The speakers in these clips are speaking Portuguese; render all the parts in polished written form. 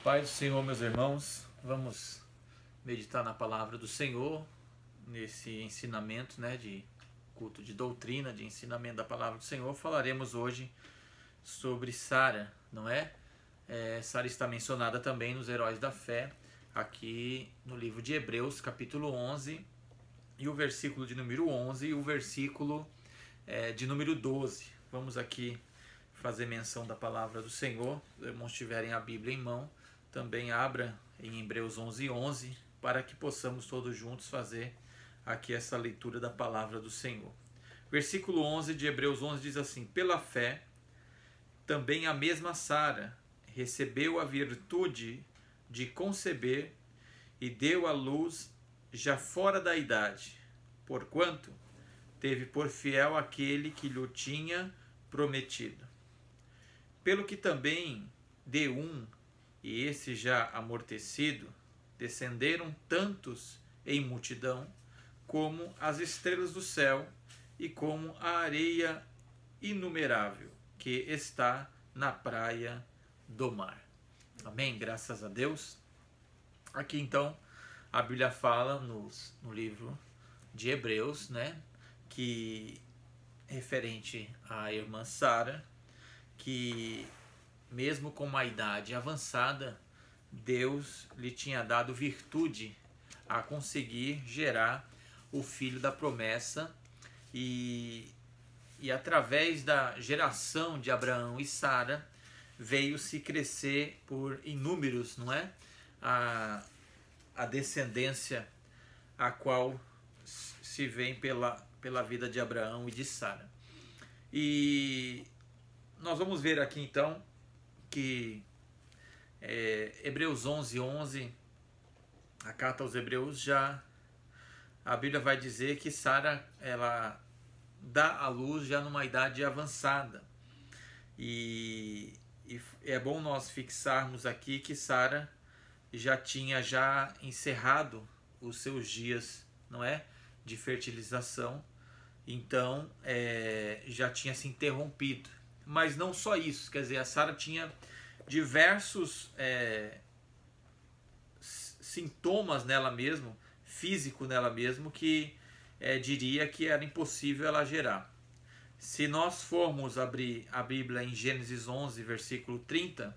Pai do Senhor, meus irmãos, vamos meditar na palavra do Senhor, nesse ensinamento, de culto de doutrina, de ensinamento da palavra do Senhor. Falaremos hoje sobre Sara, não é? Sara está mencionada também nos Heróis da Fé, aqui no livro de Hebreus, capítulo 11, e o versículo de número 11 e o versículo de número 12. Vamos aqui fazer menção da palavra do Senhor. Se os irmãos tiverem a Bíblia em mão, também abra em Hebreus 11:11, para que possamos todos juntos fazer aqui essa leitura da palavra do Senhor. Versículo 11 de Hebreus 11 diz assim: pela fé, também a mesma Sara recebeu a virtude de conceber e deu à luz já fora da idade, porquanto teve por fiel aquele que lhe tinha prometido. Pelo que também de um, e esse já amortecido, descenderam tantos em multidão, como as estrelas do céu e como a areia inumerável que está na praia do mar. Amém? Graças a Deus. Aqui então a Bíblia fala no livro de Hebreus, que referente à irmã Sara, que mesmo com uma idade avançada, Deus lhe tinha dado virtude a conseguir gerar o filho da promessa, e através da geração de Abraão e Sara veio-se crescer por inúmeros, não é? A descendência a qual se vem pela vida de Abraão e de Sara. E nós vamos ver aqui então que Hebreus 11:11, a carta aos Hebreus, já a Bíblia vai dizer que Sara, ela dá à luz já numa idade avançada. E é bom nós fixarmos aqui que Sara já tinha encerrado os seus dias, não é, de fertilização. Então já tinha se interrompido. Mas não só isso, quer dizer, a Sara tinha diversos sintomas nela mesma, físico nela mesma, que diria que era impossível ela gerar. Se nós formos abrir a Bíblia em Gênesis 11, versículo 30,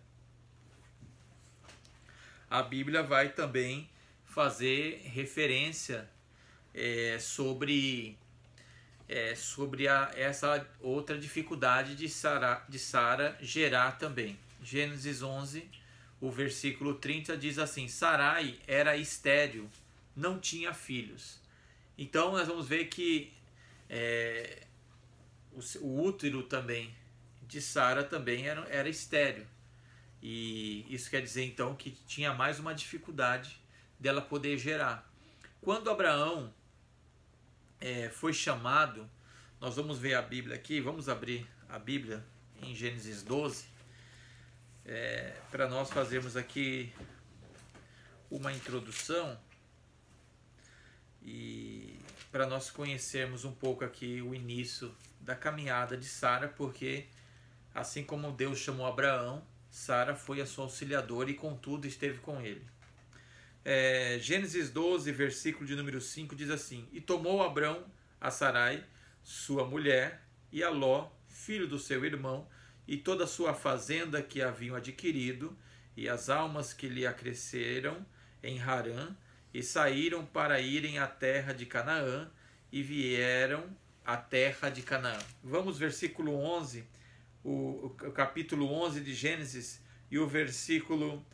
a Bíblia vai também fazer referência sobre essa outra dificuldade de Sara gerar também. Gênesis 11, o versículo 30 diz assim: Sarai era estéril, não tinha filhos. Então nós vamos ver que o útero também de Sara também era estéril. E isso quer dizer então que tinha mais uma dificuldade dela poder gerar. Quando Abraão foi chamado, nós vamos ver a Bíblia aqui, vamos abrir a Bíblia em Gênesis 12, para nós fazermos aqui uma introdução e para nós conhecermos um pouco aqui o início da caminhada de Sara, porque assim como Deus chamou Abraão, Sara foi a sua auxiliadora e contudo esteve com ele. Gênesis 12, versículo de número 5 diz assim: e tomou Abrão a Sarai, sua mulher, e a Ló, filho do seu irmão, e toda a sua fazenda que haviam adquirido, e as almas que lhe acresceram em Harã, e saíram para irem à terra de Canaã, e vieram à terra de Canaã. Vamos, versículo 11, o capítulo 11 de Gênesis, e o versículo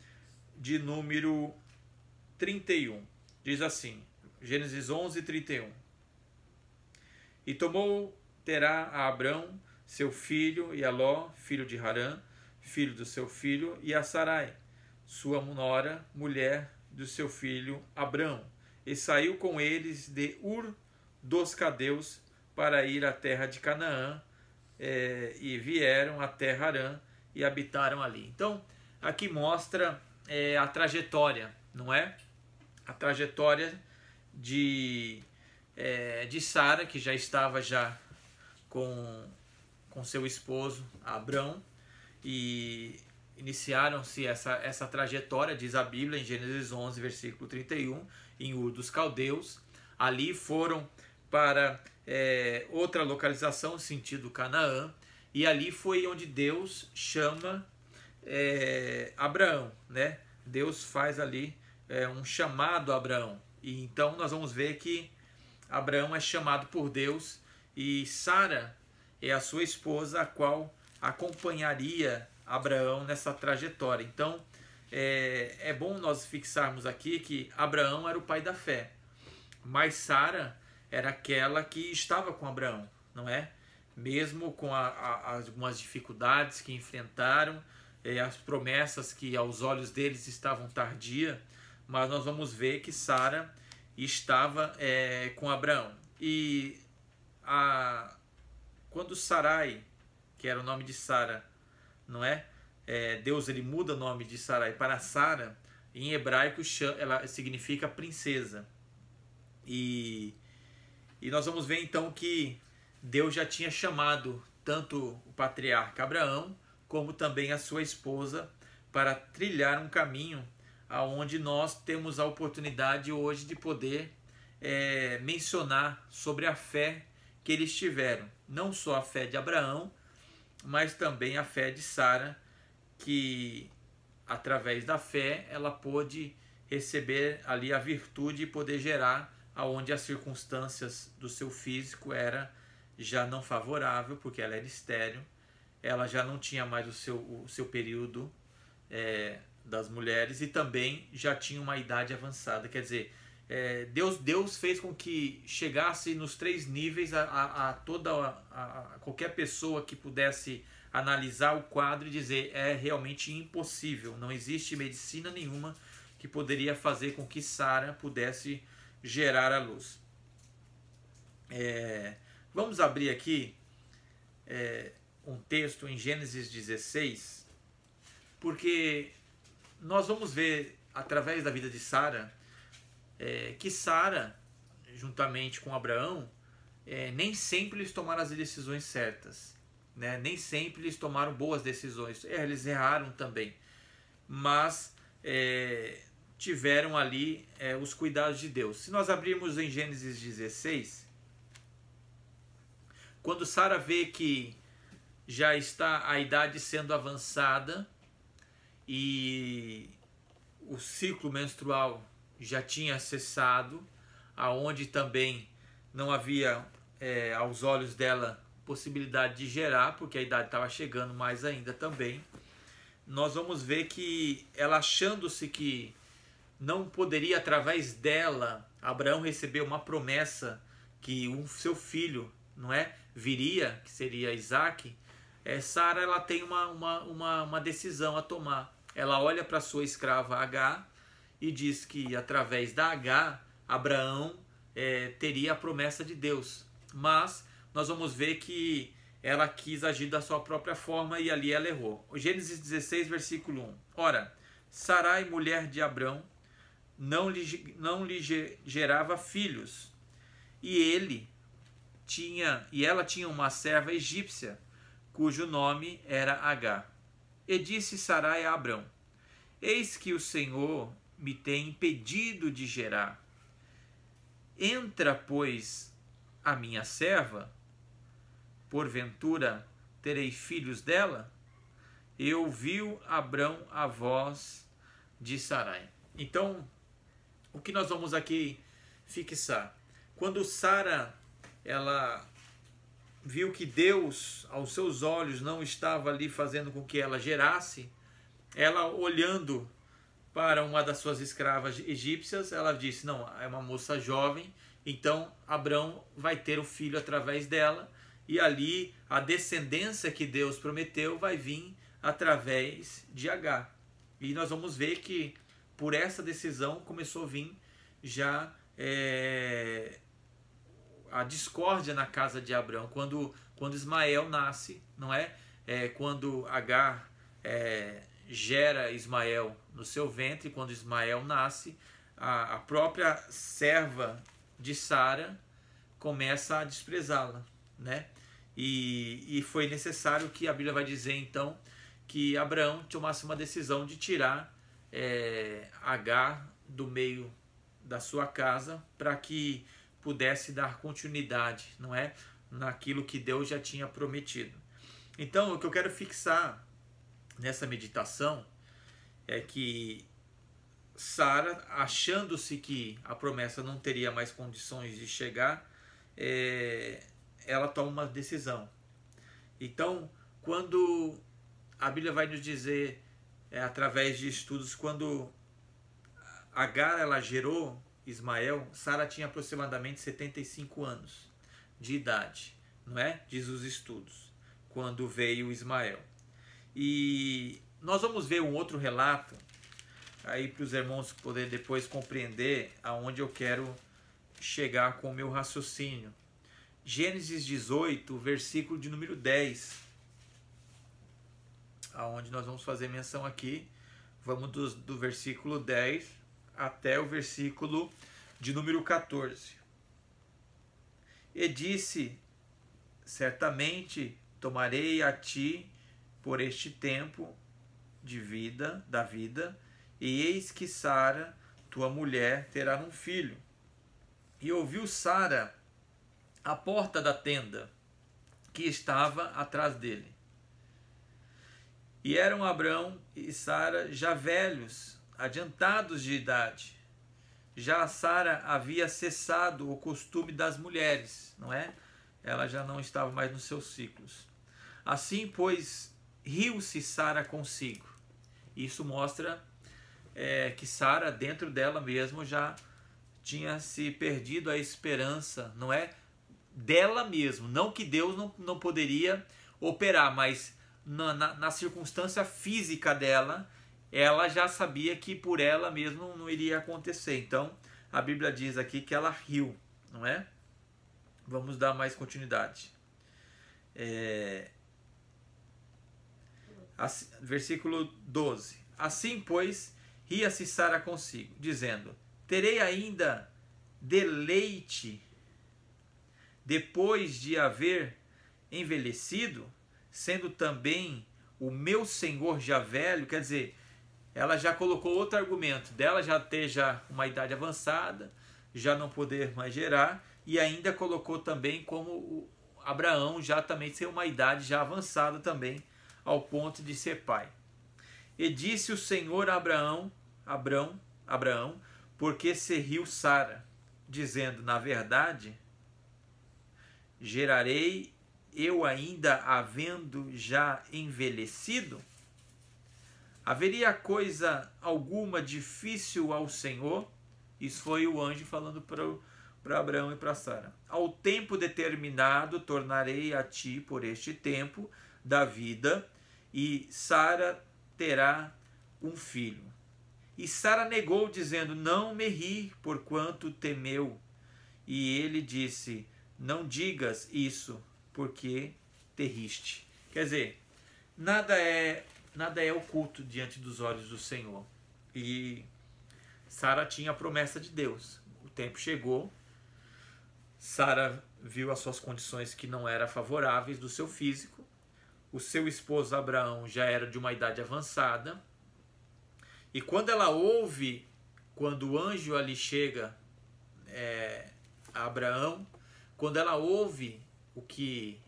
de número 31, diz assim, Gênesis 11, 31. E tomou Terá a Abrão, seu filho, e a Ló, filho de Harã, filho do seu filho, e a Sarai, sua nora, mulher do seu filho Abrão, e saiu com eles de Ur dos Cadeus para ir à terra de Canaã, e vieram até Harã e habitaram ali. Então, aqui mostra a trajetória, não é? A trajetória de Sara, que já estava com seu esposo Abrão, e iniciaram-se essa trajetória, diz a Bíblia em Gênesis 11, versículo 31, em Ur dos Caldeus. Ali foram para outra localização, sentido Canaã, e ali foi onde Deus chama Abraão, né? Deus faz ali um chamado a Abraão. E então nós vamos ver que Abraão é chamado por Deus e Sara é a sua esposa, a qual acompanharia Abraão nessa trajetória. Então é bom nós fixarmos aqui que Abraão era o pai da fé, mas Sara era aquela que estava com Abraão, não é? Mesmo com algumas dificuldades que enfrentaram, as promessas que aos olhos deles estavam tardias, mas nós vamos ver que Sara estava com Abraão. E quando Sarai, que era o nome de Sara, não é? Deus ele muda o nome de Sarai para Sara, em hebraico ela significa princesa. E nós vamos ver então que Deus já tinha chamado tanto o patriarca Abraão, como também a sua esposa, para trilhar um caminho aonde nós temos a oportunidade hoje de poder mencionar sobre a fé que eles tiveram. Não só a fé de Abraão, mas também a fé de Sara, que através da fé ela pôde receber ali a virtude e poder gerar aonde as circunstâncias do seu físico era já não favorável, porque ela era estéril, ela já não tinha mais o seu período das mulheres e também já tinha uma idade avançada. Quer dizer, Deus fez com que chegasse nos 3 níveis a qualquer pessoa que pudesse analisar o quadro e dizer é realmente impossível, não existe medicina nenhuma que poderia fazer com que Sara pudesse gerar a luz. Vamos abrir aqui um texto em Gênesis 16, porque nós vamos ver através da vida de Sara que Sara, juntamente com Abraão, nem sempre eles tomaram as decisões certas, né? Nem sempre eles tomaram boas decisões, eles erraram também, mas tiveram ali os cuidados de Deus. Se nós abrirmos em Gênesis 16, quando Sara vê que já está a idade sendo avançada e o ciclo menstrual já tinha cessado, aonde também não havia aos olhos dela possibilidade de gerar, porque a idade estava chegando mais ainda também, nós vamos ver que ela, achando-se que não poderia através dela Abraão receber uma promessa que seu filho, não viria, que seria Isaac, Sara ela tem uma decisão a tomar. Ela olha para sua escrava Agar e diz que através da Agar Abraão teria a promessa de Deus, mas nós vamos ver que ela quis agir da sua própria forma e ali ela errou. Gênesis 16, versículo 1. Ora, Sarai, mulher de Abrão, não lhe gerava filhos, e ela tinha uma serva egípcia, cujo nome era Agar. E disse Sarai a Abrão: eis que o Senhor me tem impedido de gerar. Entra, pois, a minha serva, porventura terei filhos dela? E ouviu Abrão a voz de Sarai. Então, o que nós vamos aqui fixar? Quando Sara ela viu que Deus, aos seus olhos, não estava ali fazendo com que ela gerasse, ela olhando para uma das suas escravas egípcias, ela disse, não, é uma moça jovem, então Abrão vai ter o filho através dela, e ali a descendência que Deus prometeu vai vir através de Agar. E nós vamos ver que por essa decisão começou a vir já a discórdia na casa de Abrão, quando Ismael nasce, não é? Quando Agar gera Ismael no seu ventre, quando Ismael nasce, a própria serva de Sara começa a desprezá-la, né? E foi necessário que a Bíblia vai dizer então que Abraão tomasse uma decisão de tirar Agar do meio da sua casa para que pudesse dar continuidade, não é, naquilo que Deus já tinha prometido. Então, o que eu quero fixar nessa meditação é que Sara, achando-se que a promessa não teria mais condições de chegar, ela toma uma decisão. Então, quando a Bíblia vai nos dizer, através de estudos, quando Agar ela gerou Ismael, Sara tinha aproximadamente 75 anos de idade, não é? Diz os estudos, quando veio Ismael. E nós vamos ver um outro relato, aí para os irmãos poderem depois compreender aonde eu quero chegar com o meu raciocínio. Gênesis 18, versículo de número 10, aonde nós vamos fazer menção aqui. Vamos do versículo 10 até o versículo de número 14. E disse: certamente tomarei a ti por este tempo de vida, da vida, e eis que Sara, tua mulher, terá um filho. E ouviu Sara a porta da tenda que estava atrás dele. E eram Abrão e Sara já velhos, adiantados de idade. Já Sara havia cessado o costume das mulheres, não é? Ela já não estava mais nos seus ciclos. Assim, pois, riu-se Sara consigo. Isso mostra que Sara, dentro dela mesmo, já tinha se perdido a esperança, não é? Dela mesmo. Não que Deus não poderia operar, mas na circunstância física dela, ela já sabia que por ela mesmo não iria acontecer. Então, a Bíblia diz aqui que ela riu, não é? Vamos dar mais continuidade. Versículo 12. Assim, pois, ria-se Sara consigo, dizendo: terei ainda deleite depois de haver envelhecido, sendo também o meu senhor já velho. Quer dizer, ela já colocou outro argumento dela já ter uma idade avançada, já não poder mais gerar, e ainda colocou também como Abraão já também ser uma idade já avançada também, ao ponto de ser pai. E disse o Senhor a Abraão, porque se riu Sara, dizendo: na verdade, gerarei eu ainda havendo já envelhecido? Haveria coisa alguma difícil ao Senhor? Isso foi o anjo falando para Abraão e para Sara. Ao tempo determinado tornarei a ti por este tempo da vida, e Sara terá um filho. E Sara negou, dizendo: não me ri, porquanto temeu. E ele disse: não digas isso, porque te riste. Quer dizer, nada é oculto diante dos olhos do Senhor. E Sara tinha a promessa de Deus. O tempo chegou, Sara viu as suas condições que não eram favoráveis do seu físico. O seu esposo Abraão já era de uma idade avançada. E quando ela ouve, quando o anjo ali chega a Abraão, quando ela ouve o que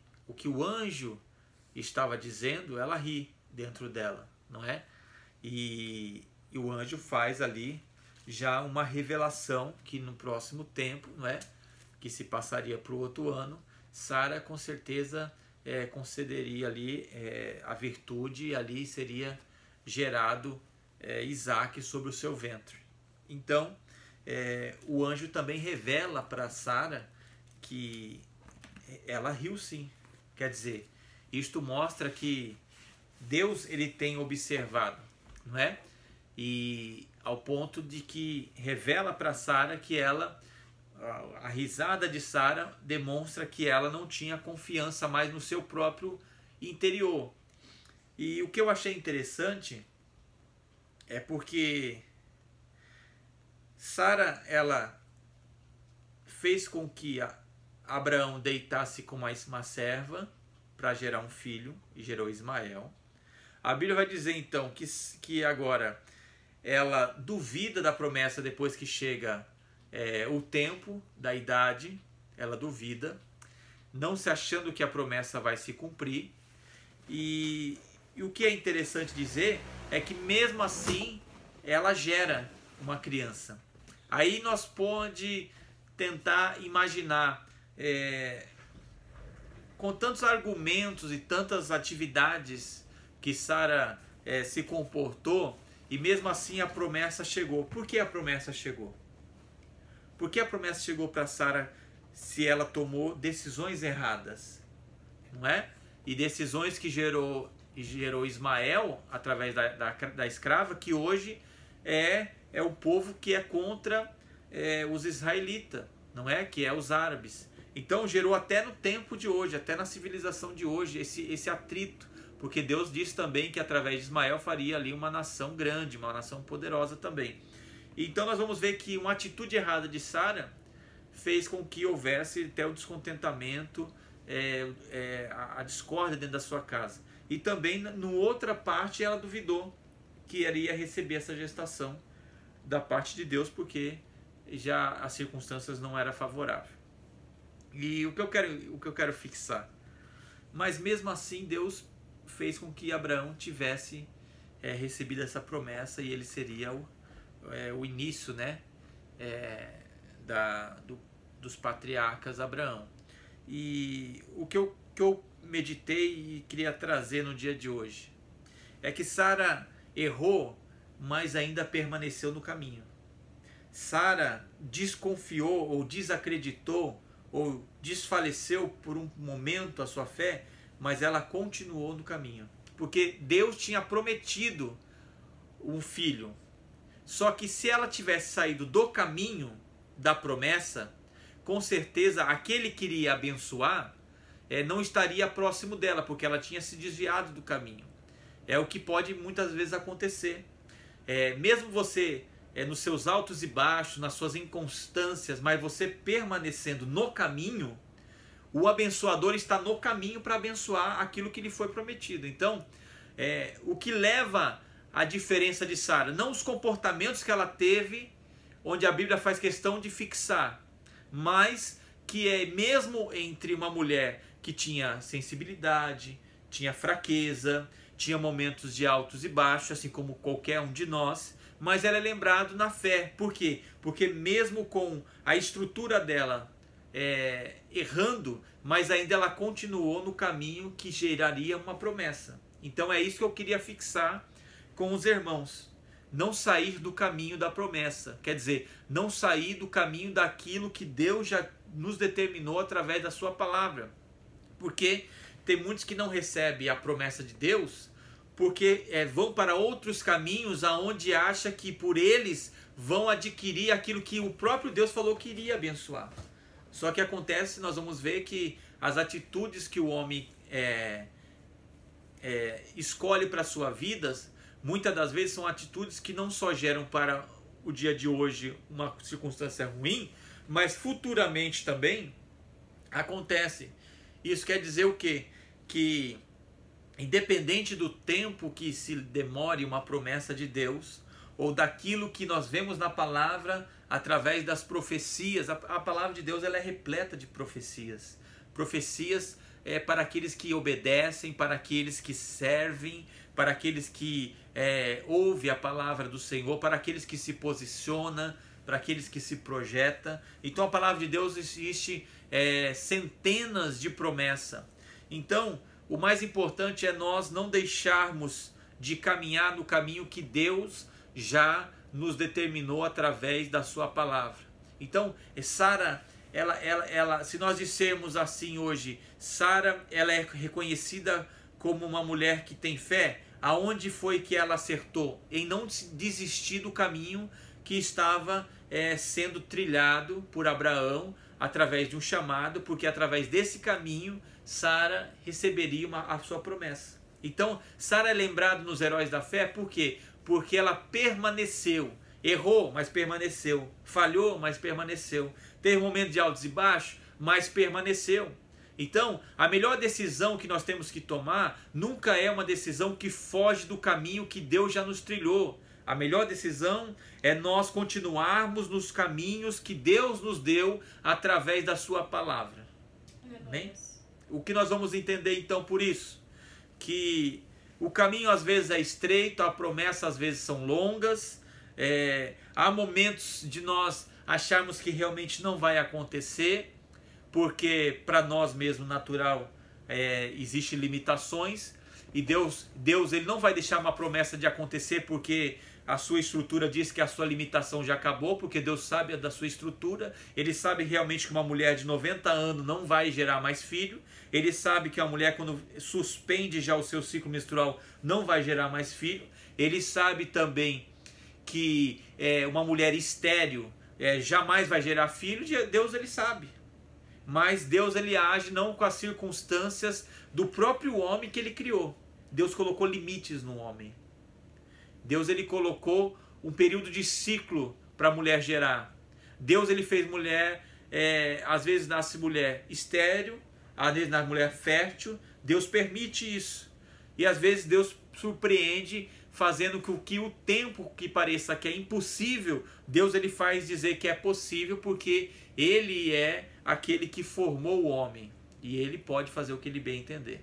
o anjo estava dizendo, ela ri dentro dela, não é? E o anjo faz ali já uma revelação que no próximo tempo, não é? Que se passaria para o outro ano, Sara com certeza concederia ali a virtude, e ali seria gerado Isaac sobre o seu ventre. Então, o anjo também revela para Sara que ela riu sim. Quer dizer, isto mostra que Deus ele tem observado, não é? E ao ponto de que revela para Sara que a risada de Sara demonstra que ela não tinha confiança mais no seu próprio interior. E o que eu achei interessante é porque Sara, ela fez com que Abraão deitasse com uma serva para gerar um filho, e gerou Ismael. A Bíblia vai dizer então que agora ela duvida da promessa depois que chega o tempo da idade, ela duvida, não se achando que a promessa vai se cumprir. E o que é interessante dizer é que mesmo assim ela gera uma criança. Aí nós pode tentar imaginar, com tantos argumentos e tantas atividades que Sara se comportou, e mesmo assim a promessa chegou. Por que a promessa chegou? Por que a promessa chegou para Sara se ela tomou decisões erradas? Não é? E decisões que gerou Ismael através da escrava, que hoje é o povo que é contra os israelitas, não é? Que é os árabes. Então gerou até no tempo de hoje, até na civilização de hoje, esse atrito. Porque Deus disse também que através de Ismael faria ali uma nação grande, uma nação poderosa também. Então nós vamos ver que uma atitude errada de Sara fez com que houvesse até o descontentamento, a discórdia dentro da sua casa. E também, no outra parte, ela duvidou que iria receber essa gestação da parte de Deus, porque já as circunstâncias não eram favoráveis. E o que eu quero fixar? Mas mesmo assim, Deus fez com que Abraão tivesse recebido essa promessa, e ele seria o início, né, dos patriarcas Abraão. E o que eu meditei e queria trazer no dia de hoje é que Sara errou, mas ainda permaneceu no caminho. Sara desconfiou ou desacreditou ou desfaleceu por um momento a sua fé, mas ela continuou no caminho, porque Deus tinha prometido um filho. Só que se ela tivesse saído do caminho da promessa, com certeza aquele que iria abençoar não estaria próximo dela, porque ela tinha se desviado do caminho. É o que pode muitas vezes acontecer. Mesmo você nos seus altos e baixos, nas suas inconstâncias, mas você permanecendo no caminho, o abençoador está no caminho para abençoar aquilo que lhe foi prometido. Então, o que leva a diferença de Sara, não os comportamentos que ela teve, onde a Bíblia faz questão de fixar, mas que mesmo entre uma mulher que tinha sensibilidade, tinha fraqueza, tinha momentos de altos e baixos, assim como qualquer um de nós, mas ela é lembrado na fé. Por quê? Porque mesmo com a estrutura dela errando, mas ainda ela continuou no caminho que geraria uma promessa. Então é isso que eu queria fixar com os irmãos. Não sair do caminho da promessa. Quer dizer, não sair do caminho daquilo que Deus já nos determinou através da sua palavra. Porque tem muitos que não recebem a promessa de Deus porque vão para outros caminhos aonde acha que por eles vão adquirir aquilo que o próprio Deus falou que iria abençoar. Só que acontece, nós vamos ver que as atitudes que o homem escolhe para a sua vida, muitas das vezes são atitudes que não só geram para o dia de hoje uma circunstância ruim, mas futuramente também acontece. Isso quer dizer o quê? Que independente do tempo que se demore uma promessa de Deus, ou daquilo que nós vemos na palavra através das profecias, a palavra de Deus ela é repleta de profecias. Profecias para aqueles que obedecem, para aqueles que servem, para aqueles que ouvem a palavra do Senhor, para aqueles que se posicionam, para aqueles que se projetam. Então a palavra de Deus existe centenas de promessas. Então o mais importante é nós não deixarmos de caminhar no caminho que Deus já nos determinou através da sua palavra. Então, Sara, ela, se nós dissermos assim hoje, Sara, ela é reconhecida como uma mulher que tem fé. Aonde foi que ela acertou? Em não desistir do caminho que estava sendo trilhado por Abraão através de um chamado, porque através desse caminho Sara receberia a sua promessa. Então, Sara é lembrada nos heróis da fé, por quê? Porque ela permaneceu. Errou, mas permaneceu. Falhou, mas permaneceu. Teve um momento de altos e baixos, mas permaneceu. Então, a melhor decisão que nós temos que tomar nunca é uma decisão que foge do caminho que Deus já nos trilhou. A melhor decisão é nós continuarmos nos caminhos que Deus nos deu através da sua palavra. Amém? O que nós vamos entender então por isso? Que o caminho às vezes é estreito, a promessa às vezes são longas, há momentos de nós acharmos que realmente não vai acontecer, porque para nós mesmo natural existem limitações, e Deus ele não vai deixar uma promessa de acontecer porque a sua estrutura diz que a sua limitação já acabou, porque Deus sabe da sua estrutura. Ele sabe realmente que uma mulher de 90 anos não vai gerar mais filho. Ele sabe que uma mulher, quando suspende já o seu ciclo menstrual, não vai gerar mais filho. Ele sabe também que uma mulher estéril jamais vai gerar filho. Deus ele sabe. Mas Deus ele age não com as circunstâncias do próprio homem que ele criou. Deus colocou limites no homem. Deus ele colocou um período de ciclo para a mulher gerar. Deus ele fez mulher, às vezes nasce mulher estéril, às vezes nasce mulher fértil. Deus permite isso. E às vezes Deus surpreende fazendo com que o tempo que pareça que é impossível, Deus ele faz dizer que é possível, porque ele é aquele que formou o homem. E ele pode fazer o que ele bem entender.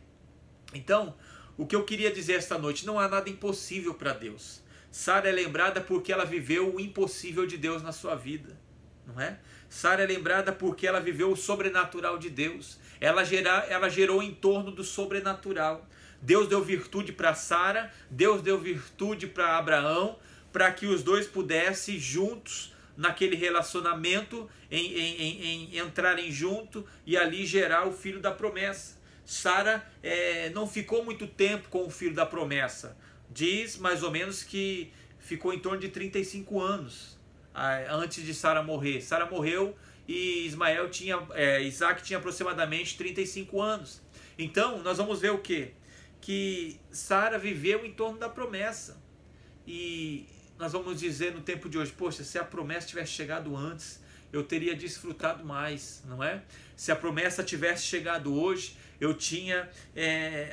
Então, o que eu queria dizer esta noite, não há nada impossível para Deus. Sara é lembrada porque ela viveu o impossível de Deus na sua vida, não é? Sara é lembrada porque ela viveu o sobrenatural de Deus. Ela gerou em torno do sobrenatural. Deus deu virtude para Sara, Deus deu virtude para Abraão, para que os dois pudessem juntos naquele relacionamento, em entrarem junto e ali gerar o filho da promessa. Sara não ficou muito tempo com o filho da promessa. Diz mais ou menos que ficou em torno de 35 anos antes de Sara morrer. Sara morreu e Isaac tinha aproximadamente 35 anos. Então nós vamos ver o quê? Que Sara viveu em torno da promessa. E nós vamos dizer no tempo de hoje, poxa, se a promessa tivesse chegado antes, eu teria desfrutado mais, não é? Se a promessa tivesse chegado hoje, eu tinha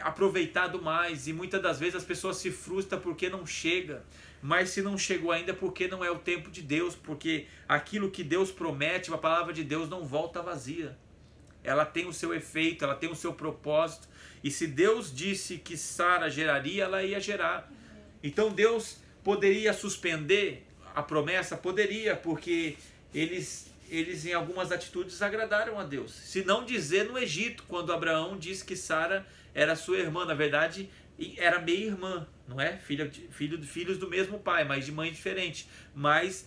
aproveitado mais. E muitas das vezes as pessoas se frustram porque não chega. Mas se não chegou ainda, porque não é o tempo de Deus. Porque aquilo que Deus promete, a palavra de Deus não volta vazia. Ela tem o seu efeito, ela tem o seu propósito. E se Deus disse que Sara geraria, ela ia gerar. Então Deus poderia suspender a promessa? Poderia, porque eles em algumas atitudes agradaram a Deus. Se não dizer no Egito, quando Abraão disse que Sara era sua irmã, na verdade era meia-irmã, não é? Filhos do mesmo pai, mas de mãe diferente. Mas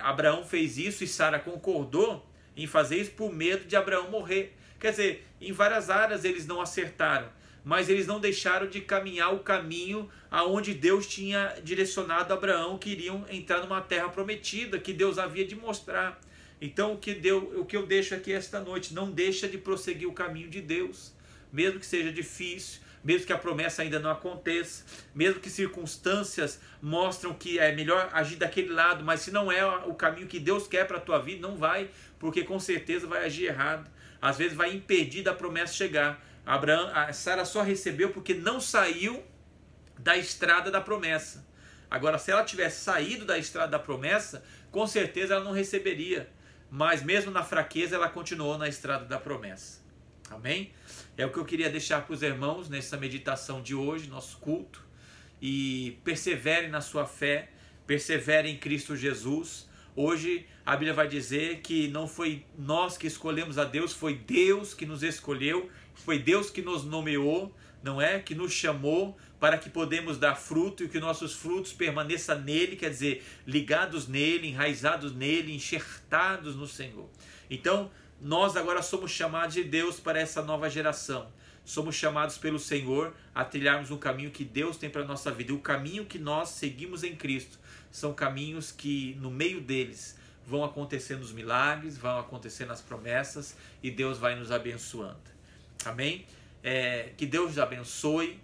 Abraão fez isso e Sara concordou em fazer isso por medo de Abraão morrer. Quer dizer, em várias áreas eles não acertaram, mas eles não deixaram de caminhar o caminho aonde Deus tinha direcionado Abraão, que iriam entrar numa terra prometida, que Deus havia de mostrar. Então o que eu deixo aqui esta noite, não deixa de prosseguir o caminho de Deus, mesmo que seja difícil, mesmo que a promessa ainda não aconteça, mesmo que circunstâncias mostram que é melhor agir daquele lado, mas se não é o caminho que Deus quer para a tua vida, não vai, porque com certeza vai agir errado. Às vezes vai impedir da promessa chegar. Sara só recebeu porque não saiu da estrada da promessa. Agora, se ela tivesse saído da estrada da promessa, com certeza ela não receberia. Mas mesmo na fraqueza, ela continuou na estrada da promessa. Amém? É o que eu queria deixar para os irmãos nessa meditação de hoje, nosso culto. E perseverem na sua fé, perseverem em Cristo Jesus. Hoje a Bíblia vai dizer que não foi nós que escolhemos a Deus, foi Deus que nos escolheu, foi Deus que nos nomeou, não é? Que nos chamou para que podemos dar fruto e que nossos frutos permaneçam nele, quer dizer, ligados nele, enraizados nele, enxertados no Senhor. Então, nós agora somos chamados de Deus para essa nova geração. Somos chamados pelo Senhor a trilharmos um caminho que Deus tem para a nossa vida. E o caminho que nós seguimos em Cristo são caminhos que no meio deles vão acontecendo os milagres, vão acontecendo as promessas e Deus vai nos abençoando. Amém? Que Deus nos abençoe.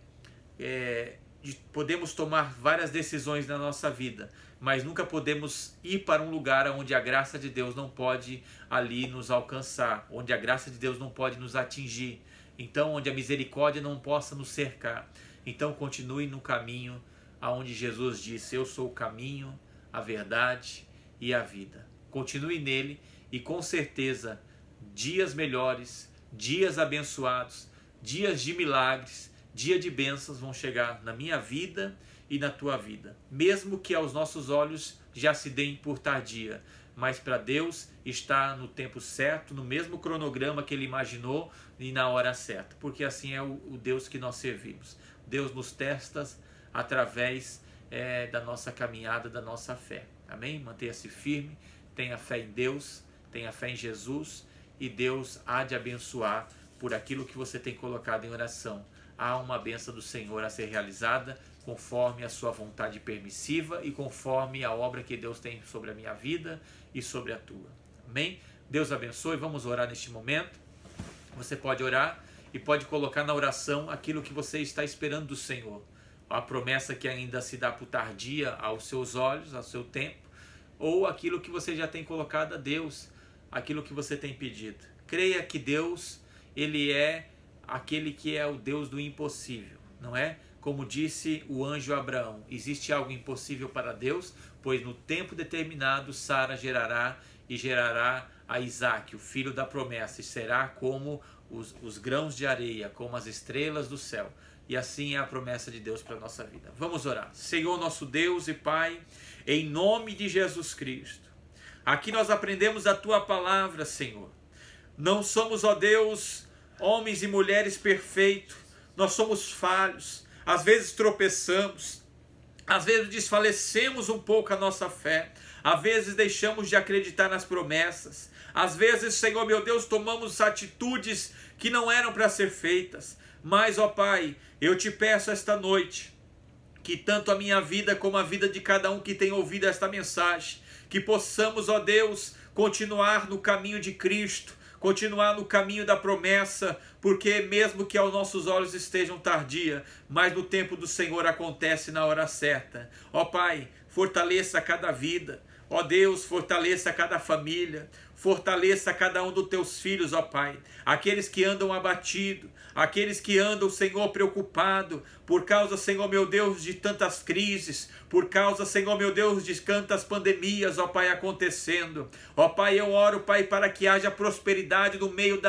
podemos tomar várias decisões na nossa vida, mas nunca podemos ir para um lugar onde a graça de Deus não pode ali nos alcançar, onde a graça de Deus não pode nos atingir, então onde a misericórdia não possa nos cercar. Então continue no caminho aonde Jesus disse: eu sou o caminho, a verdade e a vida. Continue nele e com certeza dias melhores, dias abençoados, dias de milagres, dia de bênçãos vão chegar na minha vida e na tua vida, mesmo que aos nossos olhos já se deem por tardia, mas para Deus está no tempo certo, no mesmo cronograma que Ele imaginou e na hora certa, porque assim é o Deus que nós servimos. Deus nos testa através da nossa caminhada, da nossa fé. Amém? Mantenha-se firme, tenha fé em Deus, tenha fé em Jesus, e Deus há de abençoar por aquilo que você tem colocado em oração. Há uma bênção do Senhor a ser realizada conforme a sua vontade permissiva e conforme a obra que Deus tem sobre a minha vida e sobre a tua. Amém? Deus abençoe. Vamos orar neste momento. Você pode orar e pode colocar na oração aquilo que você está esperando do Senhor. A promessa que ainda se dá por tardia aos seus olhos, ao seu tempo, ou aquilo que você já tem colocado a Deus, aquilo que você tem pedido. Creia que Deus, Ele é aquele que é o Deus do impossível, não é? Como disse o anjo Abraão, existe algo impossível para Deus, pois no tempo determinado Sara gerará e gerará a Isaque, o filho da promessa, e será como os grãos de areia, como as estrelas do céu. E assim é a promessa de Deus para a nossa vida. Vamos orar. Senhor, nosso Deus e Pai, em nome de Jesus Cristo, aqui nós aprendemos a Tua palavra, Senhor. Não somos, ó Deus, homens e mulheres perfeitos, nós somos falhos, às vezes tropeçamos, às vezes desfalecemos um pouco a nossa fé, às vezes deixamos de acreditar nas promessas, às vezes, Senhor meu Deus, tomamos atitudes que não eram para ser feitas, mas, ó Pai, eu te peço esta noite, que tanto a minha vida como a vida de cada um que tem ouvido esta mensagem, que possamos, ó Deus, continuar no caminho de Cristo, continuar no caminho da promessa, porque mesmo que aos nossos olhos estejam tardia, mas no tempo do Senhor acontece na hora certa. Ó Pai, fortaleça cada vida, ó Deus, fortaleça cada família, fortaleça cada um dos teus filhos, ó Pai, aqueles que andam abatidos, aqueles que andam, Senhor, preocupado, por causa, Senhor meu Deus, de tantas crises, por causa, Senhor meu Deus, de tantas pandemias, ó Pai, acontecendo. Ó Pai, eu oro, Pai, para que haja prosperidade no meio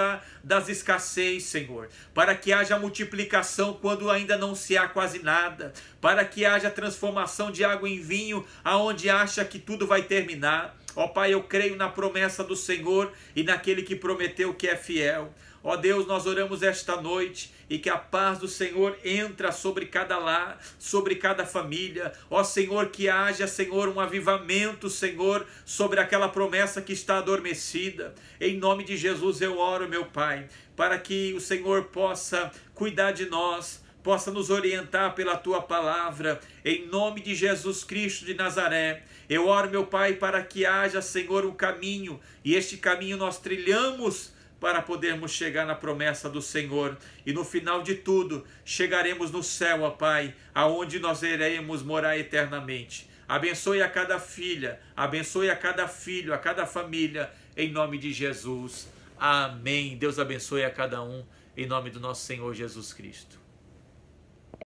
das escassez, Senhor, para que haja multiplicação quando ainda não se há quase nada, para que haja transformação de água em vinho, aonde acha que tudo vai terminar. Ó Pai, eu creio na promessa do Senhor e naquele que prometeu que é fiel. Ó Deus, nós oramos esta noite e que a paz do Senhor entra sobre cada lar, sobre cada família. Ó Senhor, que haja, Senhor, um avivamento, Senhor, sobre aquela promessa que está adormecida. Em nome de Jesus eu oro, meu Pai, para que o Senhor possa cuidar de nós, possa nos orientar pela Tua palavra, em nome de Jesus Cristo de Nazaré. Eu oro, meu Pai, para que haja, Senhor, um caminho, e este caminho nós trilhamos para podermos chegar na promessa do Senhor, e no final de tudo, chegaremos no céu, ó Pai, aonde nós iremos morar eternamente. Abençoe a cada filha, abençoe a cada filho, a cada família, em nome de Jesus. Amém. Deus abençoe a cada um, em nome do nosso Senhor Jesus Cristo.